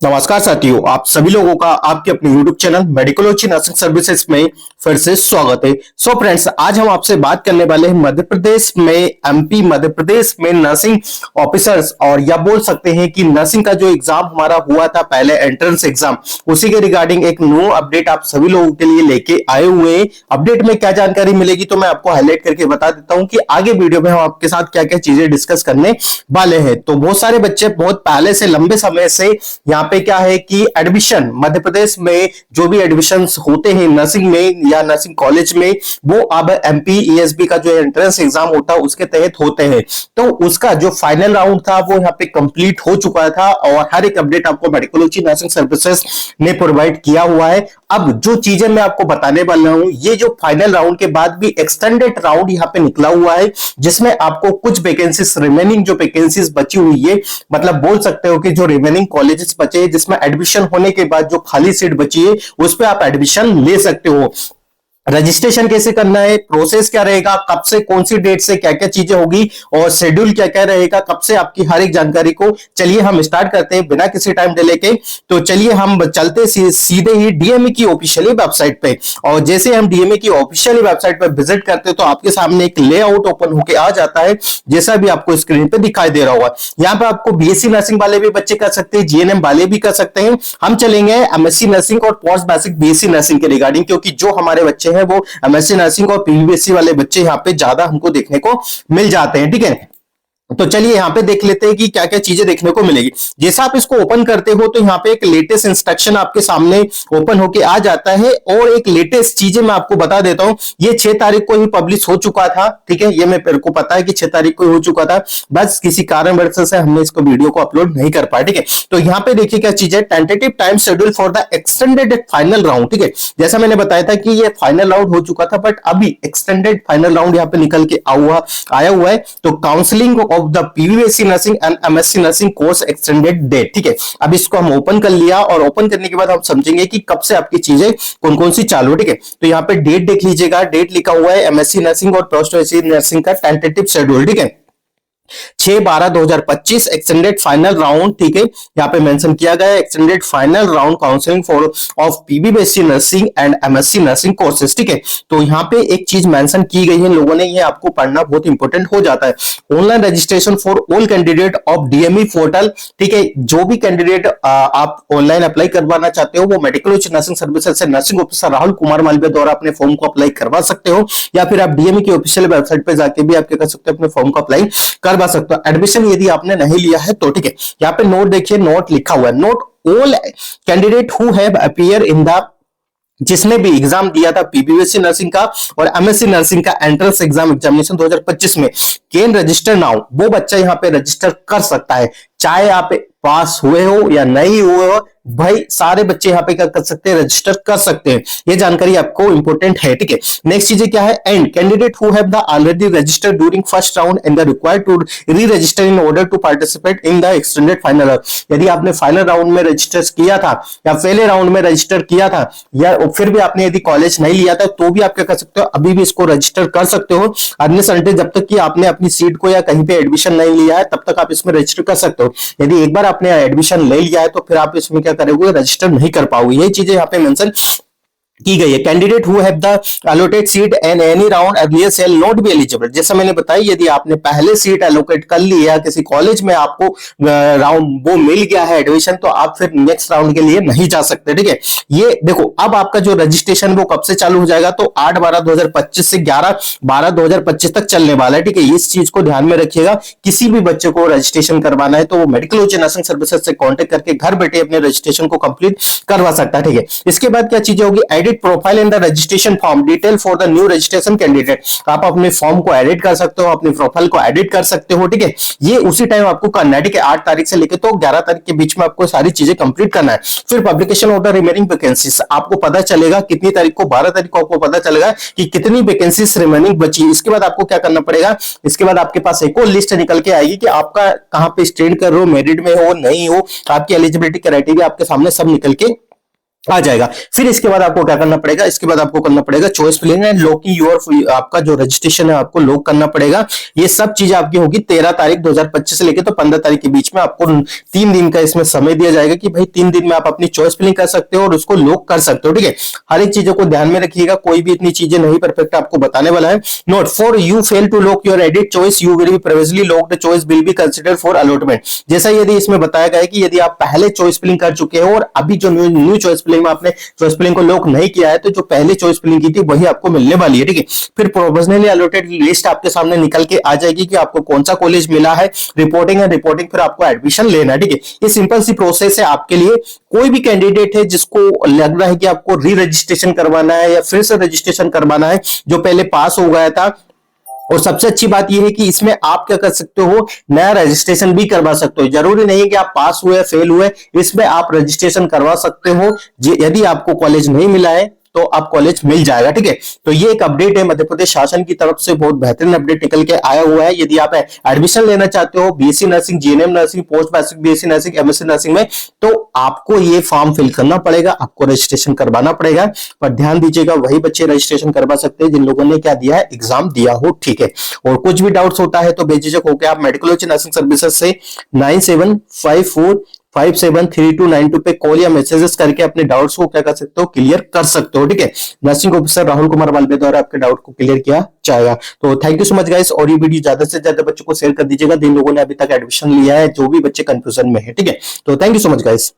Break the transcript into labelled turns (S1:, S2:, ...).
S1: नमस्कार साथियों, आप सभी लोगों का आपके अपने YouTube चैनल मेडिकोलॉजी नर्सिंग सर्विसेज में फिर से स्वागत है। सो फ्रेंड्स, आज हम आपसे बात करने वाले हैं मध्य प्रदेश में मध्य प्रदेश में नर्सिंग ऑफिसर्स, और या बोल सकते हैं कि नर्सिंग का जो एग्जाम हमारा हुआ था पहले एंट्रेंस एग्जाम, उसी के रिगार्डिंग एक न्यू अपडेट आप सभी लोगों के लिए लेके आए हुए हैं। अपडेट में क्या जानकारी मिलेगी तो मैं आपको हाईलाइट करके बता देता हूं कि आगे वीडियो में हम आपके साथ क्या क्या चीजें डिस्कस करने वाले हैं। तो बहुत सारे बच्चे बहुत पहले से लंबे समय से यहाँ पे क्या है कि एडमिशन मध्य प्रदेश में जो भी एडमिशंस होते हैं नर्सिंग में या नर्सिंग कॉलेज में, वो अब एमपी ईएसबी का जो एंट्रेंस एग्जाम होता है उसके तहत होते हैं। तो उसका जो फाइनल राउंड था वो यहाँ पे कंप्लीट हो चुका था और हर एक अपडेट आपको मेडिकोलॉजी नर्सिंग सर्विसेज ने प्रोवाइड किया हुआ है। अब जो चीजें मैं आपको बताने वाला हूं, ये जो फाइनल राउंड के बाद भी एक्सटेंडेड राउंड यहाँ पे निकला हुआ है, जिसमें आपको कुछ वैकेंसीज रिमेनिंग जो वैकेंसीज बची हुई है, मतलब बोल सकते हो कि जो रिमेनिंग कॉलेजेस बचे जिसमें एडमिशन होने के बाद जो खाली सीट बची है उस पर आप एडमिशन ले सकते हो। रजिस्ट्रेशन कैसे करना है, प्रोसेस क्या रहेगा, कब से कौन सी डेट से क्या क्या चीजें होगी और शेड्यूल क्या क्या रहेगा, कब से आपकी हर एक जानकारी को चलिए हम स्टार्ट करते हैं बिना किसी टाइम डिले के। तो चलिए हम चलते सीधे ही डीएमई की ऑफिशियली वेबसाइट पे, और जैसे हम डीएमई की ऑफिशियली वेबसाइट पे विजिट करते हैं तो आपके सामने एक लेआउट ओपन होकर आ जाता है, जैसा भी आपको स्क्रीन पे दिखाई दे रहा होगा। यहाँ पे आपको बीएससी नर्सिंग वाले भी बच्चे कर सकते हैं, जीएनएम वाले भी कर सकते हैं। हम चलेंगे एमएससी नर्सिंग और पोस्ट बेसिक बीएससी नर्सिंग के रिगार्डिंग, क्योंकि जो हमारे बच्चे है वो एमएससी नर्सिंग और पीवीबीएससी वाले बच्चे यहाँ पे ज्यादा हमको देखने को मिल जाते हैं। ठीक है, तो चलिए यहाँ पे देख लेते हैं कि क्या क्या चीजें देखने को मिलेगी। जैसा आप इसको ओपन करते हो तो यहाँ पे एक लेटेस्ट इंस्ट्रक्शन आपके सामने ओपन होके आ जाता है, और एक लेटेस्ट चीजें मैं आपको बता देता हूँ। ये 6 तारीख को ही पब्लिश हो चुका था। ठीक है, ये मेरे को पता है कि 6 तारीख को हो चुका था, बस किसी कारणवश से हमने इसको वीडियो को अपलोड नहीं कर पाया। ठीक है, तो यहाँ पे देखिए क्या चीज है, tentative time schedule for the extended final round. ठीक है, जैसा मैंने बताया था कि ये फाइनल राउंड हो चुका था, बट अभी एक्सटेंडेड फाइनल राउंड यहाँ पे निकल के आया हुआ है। तो counselling of the PBBSc nursing and MSc nursing course extended date. ठीक है, अब इसको हम ओपन कर लिया, और ओपन करने के बाद हम समझेंगे कि कब से आपकी चीजें कौन कौन सी चालू है। ठीक है, तो यहाँ पे डेट देख लीजिएगा, डेट लिखा हुआ है एमएससी नर्सिंग और पोस्ट बेसिक नर्सिंग का टेंटेटिव शेड्यूल। ठीक है, 6/12/2025 एक्सटेंडेड फाइनल राउंड। ठीक है, यहाँ पे मेंशन किया गया है extended final round counselling for of PBBSc nursing and MSc nursing courses. ठीक है, तो यहाँ पे एक चीज मेंशन की गई है लोगों ने, ये आपको पढ़ना बहुत इंपॉर्टेंट हो जाता है। Online registration for all candidate of DME portal. ठीक है, जो भी कैंडिडेट आप ऑनलाइन अप्लाई करवाना चाहते हो वो मेडिकोलॉजी नर्सिंग सर्विसेज से नर्सिंग ऑफिसर राहुल कुमार मालवीय द्वारा अपने फॉर्म को अप्लाई करवा सकते हो, या फिर आप डीएमई की ऑफिशियल वेबसाइट पे जाके भी आप क्या कर सकते हो, अपने फॉर्म को अप्लाई करवा सकते हो एडमिशन यदि आपने नहीं लिया है तो। ठीक है, यहाँ पे नोट देखिए, नोट लिखा हुआ है, note all candidate who have appear in the, जिसने भी एग्जाम दिया था पीबीएससी नर्सिंग का और एमएससी नर्सिंग का एंट्रेंस एग्जाम एग्जामिनेशन 2025 में, कैन रजिस्टर नाउ, वो बच्चा यहाँ पे रजिस्टर कर सकता है, चाहे आप पास हुए हो या नहीं हुए हो, भाई सारे बच्चे यहाँ पे क्या कर सकते हैं, रजिस्टर कर सकते हैं। ये जानकारी आपको इंपॉर्टेंट है। ठीक है, नेक्स्ट चीज क्या है, and candidate who have the already registered during first round and the required to re register in order to participate in the extended final round. यदि आपने फाइनल राउंड में रजिस्टर किया था या पहले राउंड में रजिस्टर किया था, या फिर भी आपने यदि कॉलेज नहीं लिया था, तो भी आप क्या कर सकते हो, अभी भी इसको रजिस्टर कर सकते हो। अन्य जब तक कि आपने अपनी सीट को या कहीं पे एडमिशन नहीं लिया है तब तक आप इसमें रजिस्टर कर सकते हो। यदि एक बार आपने एडमिशन ले लिया है तो फिर आप इसमें क्या करोगे, रजिस्टर नहीं कर पाओगे। ये चीजें यहाँ पे मेंशन की गई है। Candidate who have the allotted seat and any round earlier shall not be eligible. जैसा मैंने बताया, यदि आपने पहले सीट एलोकेट कर ली है किसी कॉलेज में, आपको राउंड वो मिल गया है एडमिशन, तो आप फिर नेक्स्ट राउंड के लिए नहीं जा सकते। ठीक है, ये देखो, अब आपका जो रजिस्ट्रेशन वो कब से चालू हो जाएगा, तो 8/12/2025 से 11/12/2025 तक चलने वाला है। ठीक है, इस चीज को ध्यान में रखिएगा। किसी भी बच्चे को रजिस्ट्रेशन करवाना है तो वो मेडिकोलॉजी नर्सिंग सर्विसेज से कॉन्टेक्ट करके घर बैठे अपने रजिस्ट्रेशन को कंप्लीट करवा सकता है। ठीक है, इसके बाद क्या चीजें होगी, edit profile in the registration form detail for the new registration candidate. आप अपने फॉर्म को एडिट कर सकते हो, अपने प्रोफाइल को एडिट कर सकते हो। ठीक है, ये उसी टाइम आपको करना है। ठीक है, 8 तारीख से लेकर तो 11 तारीख के बीच में आपको सारी चीजें कंप्लीट करना है। फिर publication of the remaining vacancies, आपको पता चलेगा कितनी तारीख को, 12 तारीख को आपको पता चलेगा कि कितनी वैकेंसीज रिमेनिंग बची। इसके बाद आपको क्या करना पड़ेगा, इसके बाद आपके पास एक और लिस्ट निकल के आएगी कि आपका कहां पे स्टैंड कर रहे हो, मेरिट में हो नहीं हो, आपकी एलिजिबिलिटी क्राइटेरिया आपके सामने सब निकल के आ जाएगा। फिर इसके बाद आपको क्या करना पड़ेगा, इसके बाद आपको करना पड़ेगा choice filling and locking your, आपका जो रजिस्ट्रेशन है आपको लॉक करना पड़ेगा। ये सब चीजें आपकी होगी 13 तारीख 2025 से लेकर तो 15 तारीख के बीच में। आपको 3 दिन का इसमें समय दिया जाएगा कि भाई 3 दिन में आप अपनी चॉइस फिलिंग कर सकते हो और उसको लॉक कर सकते हो। ठीक है, हर एक चीजों को ध्यान में रखिएगा, कोई भी इतनी चीजें नहीं परफेक्ट आपको बताने वाला है। Note, for you fail to lock your edit choice you will be previously locked choice will be considered for allotment. जैसा यदि इसमें बताया गया है कि यदि आप पहले चॉइस फिलिंग कर चुके हो और अभी जो न्यू चॉइस फिलिंग में आपने चॉइस फिलिंग को लॉक नहीं किया है, तो जो पहले चॉइस फिलिंग की थी वही आपको मिलने वाली है। ठीक है, फिर प्रोविजनली अलॉटेड लिस्ट आपके सामने निकल के आ जाएगी कि आपको कौन सा कॉलेज मिला है, रिपोर्टिंग है, रिपोर्टिंग फिर आपको एडमिशन लेना है। ठीक है, ये सिंपल सी प्रोसेस है आपके लिए। कोई भी कैंडिडेट है जिसको लग रहा है कि आपको री रजिस्ट्रेशन करवाना है या फिर से रजिस्ट्रेशन करवाना है, जो पहले पास हो गया था, और सबसे अच्छी बात यह है कि इसमें आप क्या कर सकते हो, नया रजिस्ट्रेशन भी करवा सकते हो। जरूरी नहीं है कि आप पास हुए फेल हुए, इसमें आप रजिस्ट्रेशन करवा सकते हो। यदि आपको कॉलेज नहीं मिला है तो आप कॉलेज मिल जाएगा। ठीक है, तो ये एक अपडेट है मध्य प्रदेश शासन की तरफ से, बहुत बेहतरीन अपडेट निकल के आया हुआ है। यदि आप एडमिशन लेना चाहते हो BSc nursing, GNM nursing, post basic BSc nursing, MSc nursing में, तो आपको ये फॉर्म फिल करना पड़ेगा, आपको रजिस्ट्रेशन करवाना पड़ेगा। पर ध्यान दीजिएगा, वही बच्चे रजिस्ट्रेशन करवा सकते हैं जिन लोगों ने क्या दिया है, एग्जाम दिया हो। ठीक है, और कुछ भी डाउट्स होता है तो बेझिझक होकर आप मेडिकोलॉजी नर्सिंग सर्विसेज से 9754573292 पे कॉल या मैसेजेस करके अपने डाउट्स को क्या कर सकते हो, क्लियर कर सकते हो। ठीक है, नर्सिंग ऑफिसर राहुल कुमार वाल्वे द्वारा आपके डाउट को क्लियर किया जाएगा। तो thank you so much guys, और ये वीडियो ज्यादा से ज्यादा बच्चों को शेयर कर दीजिएगा जिन लोगों ने अभी तक एडमिशन लिया है, जो भी बच्चे कंफ्यूजन में है। ठीक है, तो thank you so much guys.